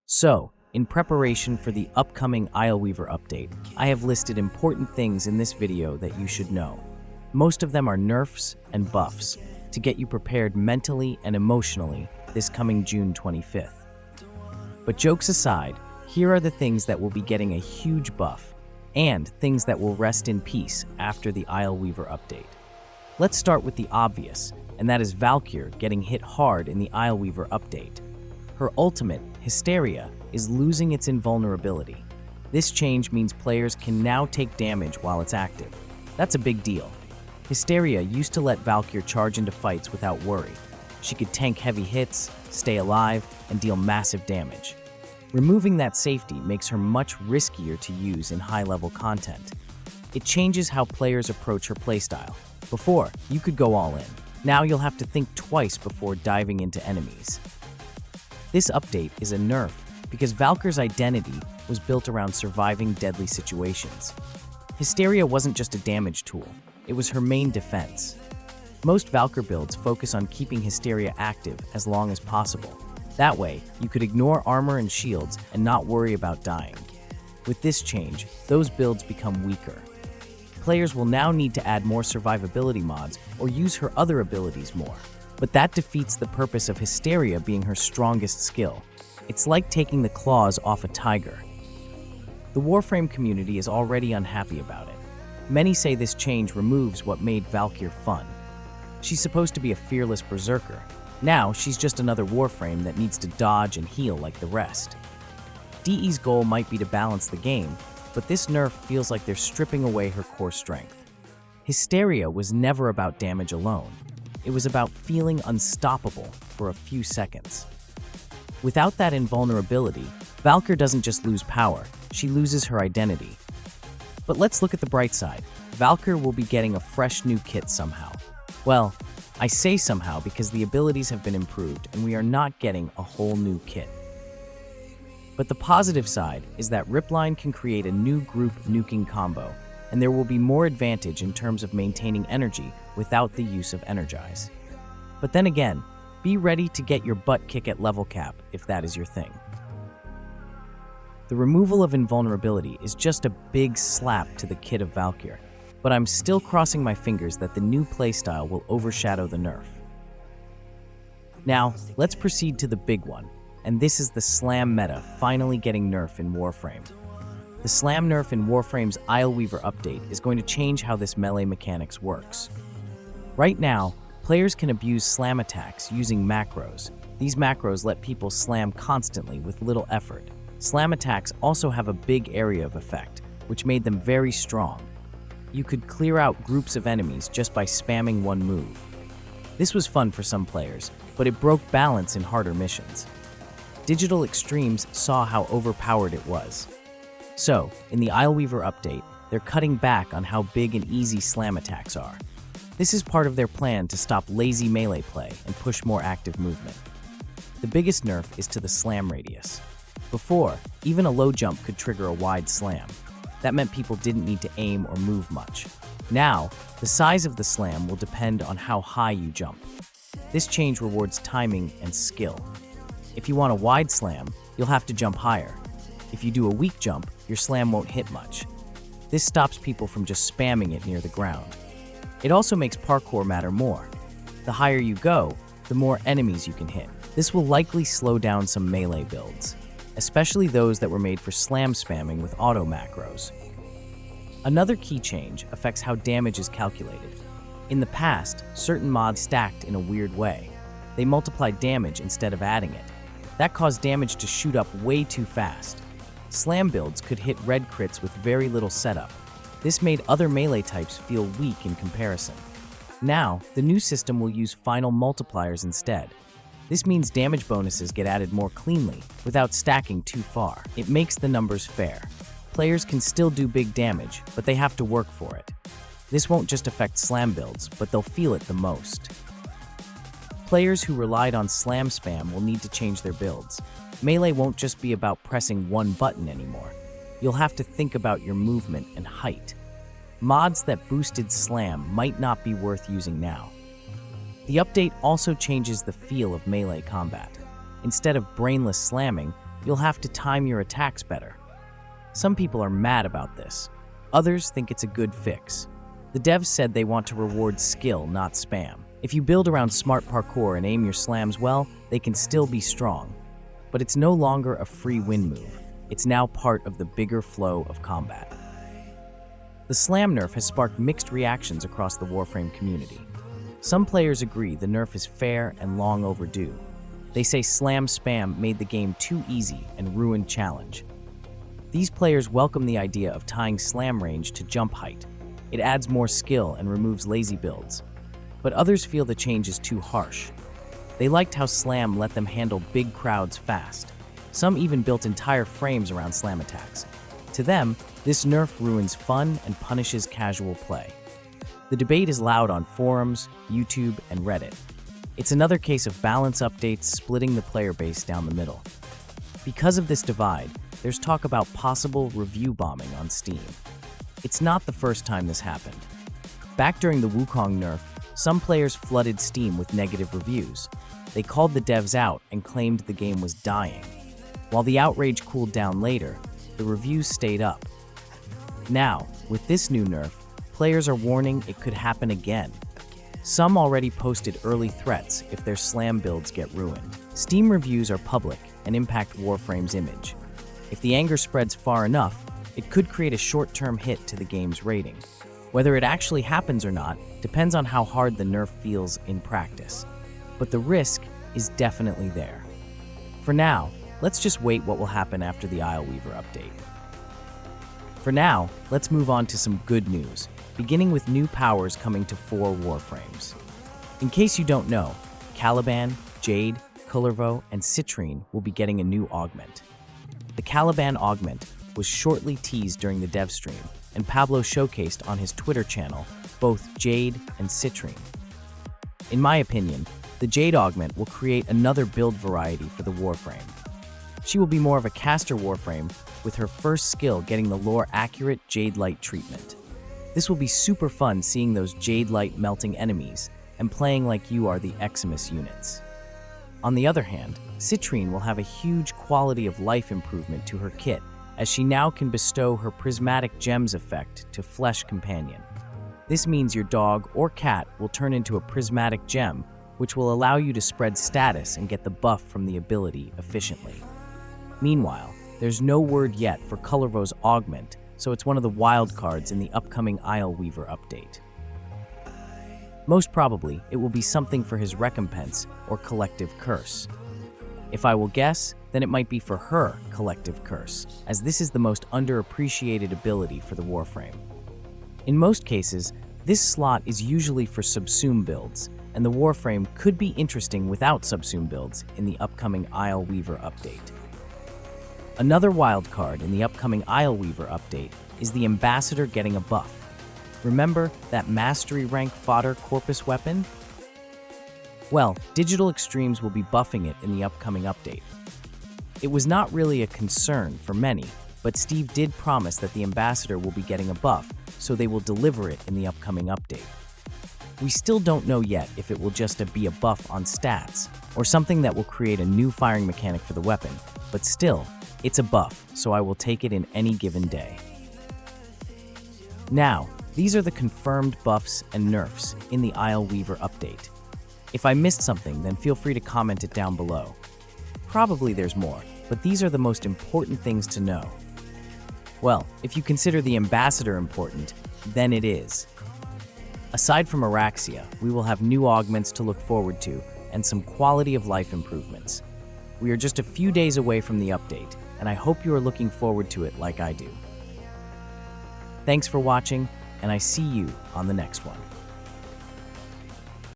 So, in preparation for the upcoming Ileweaver update, I have listed important things in this video that you should know. Most of them are nerfs and buffs to get you prepared mentally and emotionally this coming June 25th. But jokes aside, here are the things that will be getting a huge buff and things that will rest in peace after the Ileweaver update. Let's start with the obvious, and that is Valkyr getting hit hard in the Ileweaver update. Her ultimate, Hysteria, is losing its invulnerability. This change means players can now take damage while it's active. That's a big deal. Hysteria used to let Valkyr charge into fights without worry. She could tank heavy hits, stay alive, and deal massive damage. Removing that safety makes her much riskier to use in high-level content. It changes how players approach her playstyle. Before, you could go all in. Now you'll have to think twice before diving into enemies. This update is a nerf because Valkyr's identity was built around surviving deadly situations. Hysteria wasn't just a damage tool, it was her main defense. Most Valkyr builds focus on keeping Hysteria active as long as possible. That way, you could ignore armor and shields and not worry about dying. With this change, those builds become weaker. Players will now need to add more survivability mods or use her other abilities more. But that defeats the purpose of Hysteria being her strongest skill. It's like taking the claws off a tiger. The Warframe community is already unhappy about it. Many say this change removes what made Valkyr fun. She's supposed to be a fearless berserker. Now, she's just another Warframe that needs to dodge and heal like the rest. DE's goal might be to balance the game, but this nerf feels like they're stripping away her core strength. Hysteria was never about damage alone. It was about feeling unstoppable for a few seconds. Without that invulnerability, Valkyr doesn't just lose power, she loses her identity. But let's look at the bright side. Valkyr will be getting a fresh new kit somehow. Well, I say somehow because the abilities have been improved and we are not getting a whole new kit. But the positive side is that Ripline can create a new group nuking combo, and there will be more advantage in terms of maintaining energy without the use of Energize. But then again, be ready to get your butt kicked at level cap if that is your thing. The removal of invulnerability is just a big slap to the kit of Valkyr, but I'm still crossing my fingers that the new playstyle will overshadow the nerf. Now, let's proceed to the big one, and this is the Slam meta finally getting nerf in Warframe. The Slam nerf in Warframe's Ileweaver update is going to change how this melee mechanics works. Right now, players can abuse slam attacks using macros. These macros let people slam constantly with little effort. Slam attacks also have a big area of effect, which made them very strong. You could clear out groups of enemies just by spamming one move. This was fun for some players, but it broke balance in harder missions. Digital Extremes saw how overpowered it was. So, in the Ileweaver update, they're cutting back on how big and easy slam attacks are. This is part of their plan to stop lazy melee play and push more active movement. The biggest nerf is to the slam radius. Before, even a low jump could trigger a wide slam. That meant people didn't need to aim or move much. Now, the size of the slam will depend on how high you jump. This change rewards timing and skill. If you want a wide slam, you'll have to jump higher. If you do a weak jump, your slam won't hit much. This stops people from just spamming it near the ground. It also makes parkour matter more. The higher you go, the more enemies you can hit. This will likely slow down some melee builds, especially those that were made for slam spamming with auto macros. Another key change affects how damage is calculated. In the past, certain mods stacked in a weird way. They multiplied damage instead of adding it. That caused damage to shoot up way too fast. Slam builds could hit red crits with very little setup. This made other melee types feel weak in comparison. Now, the new system will use final multipliers instead. This means damage bonuses get added more cleanly, without stacking too far. It makes the numbers fair. Players can still do big damage, but they have to work for it. This won't just affect slam builds, but they'll feel it the most. Players who relied on slam spam will need to change their builds. Melee won't just be about pressing one button anymore. You'll have to think about your movement and height. Mods that boosted slam might not be worth using now. The update also changes the feel of melee combat. Instead of brainless slamming, you'll have to time your attacks better. Some people are mad about this. Others think it's a good fix. The devs said they want to reward skill, not spam. If you build around smart parkour and aim your slams well, they can still be strong. But it's no longer a free win move. It's now part of the bigger flow of combat. The slam nerf has sparked mixed reactions across the Warframe community. Some players agree the nerf is fair and long overdue. They say slam spam made the game too easy and ruined challenge. These players welcome the idea of tying slam range to jump height. It adds more skill and removes lazy builds. But others feel the change is too harsh. They liked how slam let them handle big crowds fast. Some even built entire frames around slam attacks. To them, this nerf ruins fun and punishes casual play. The debate is loud on forums, YouTube, and Reddit. It's another case of balance updates splitting the player base down the middle. Because of this divide, there's talk about possible review bombing on Steam. It's not the first time this happened. Back during the Wukong nerf, some players flooded Steam with negative reviews. They called the devs out and claimed the game was dying. While the outrage cooled down later, the reviews stayed up. Now, with this new nerf, players are warning it could happen again. Some already posted early threats if their slam builds get ruined. Steam reviews are public and impact Warframe's image. If the anger spreads far enough, it could create a short-term hit to the game's rating. Whether it actually happens or not depends on how hard the nerf feels in practice. But the risk is definitely there. For now, let's just wait what will happen after the Isleweaver update. For now, let's move on to some good news, beginning with new powers coming to 4 Warframes. In case you don't know, Caliban, Jade, Kullervo, and Citrine will be getting a new augment. The Caliban augment was shortly teased during the dev stream, and Pablo showcased on his Twitter channel both Jade and Citrine. In my opinion, the Jade augment will create another build variety for the Warframe. She will be more of a caster Warframe, with her first skill getting the lore-accurate Jade Light treatment. This will be super fun seeing those Jade Light melting enemies and playing like you are the Eximus units. On the other hand, Citrine will have a huge quality of life improvement to her kit, as she now can bestow her prismatic gems effect to Flesh Companion. This means your dog or cat will turn into a prismatic gem, which will allow you to spread status and get the buff from the ability efficiently. Meanwhile, there's no word yet for Kullervo's augment, so it's one of the wild cards in the upcoming Isleweaver update. Most probably, it will be something for his recompense or collective curse. If I will guess, then it might be for her collective curse, as this is the most underappreciated ability for the Warframe. In most cases, this slot is usually for subsume builds, and the Warframe could be interesting without subsume builds in the upcoming Isleweaver update. Another wildcard in the upcoming Isleweaver update is the Ambassador getting a buff. Remember that Mastery rank fodder corpus weapon? Well, Digital Extremes will be buffing it in the upcoming update. It was not really a concern for many, but Steve did promise that the Ambassador will be getting a buff, so they will deliver it in the upcoming update. We still don't know yet if it will just be a buff on stats, or something that will create a new firing mechanic for the weapon, but still, it's a buff, so I will take it in any given day. Now, these are the confirmed buffs and nerfs in the Isleweaver update. If I missed something, then feel free to comment it down below. Probably there's more, but these are the most important things to know. Well, if you consider the Ambassador important, then it is. Aside from Araxia, we will have new augments to look forward to and some quality of life improvements. We are just a few days away from the update, and I hope you are looking forward to it like I do. Thanks for watching, and I see you on the next one.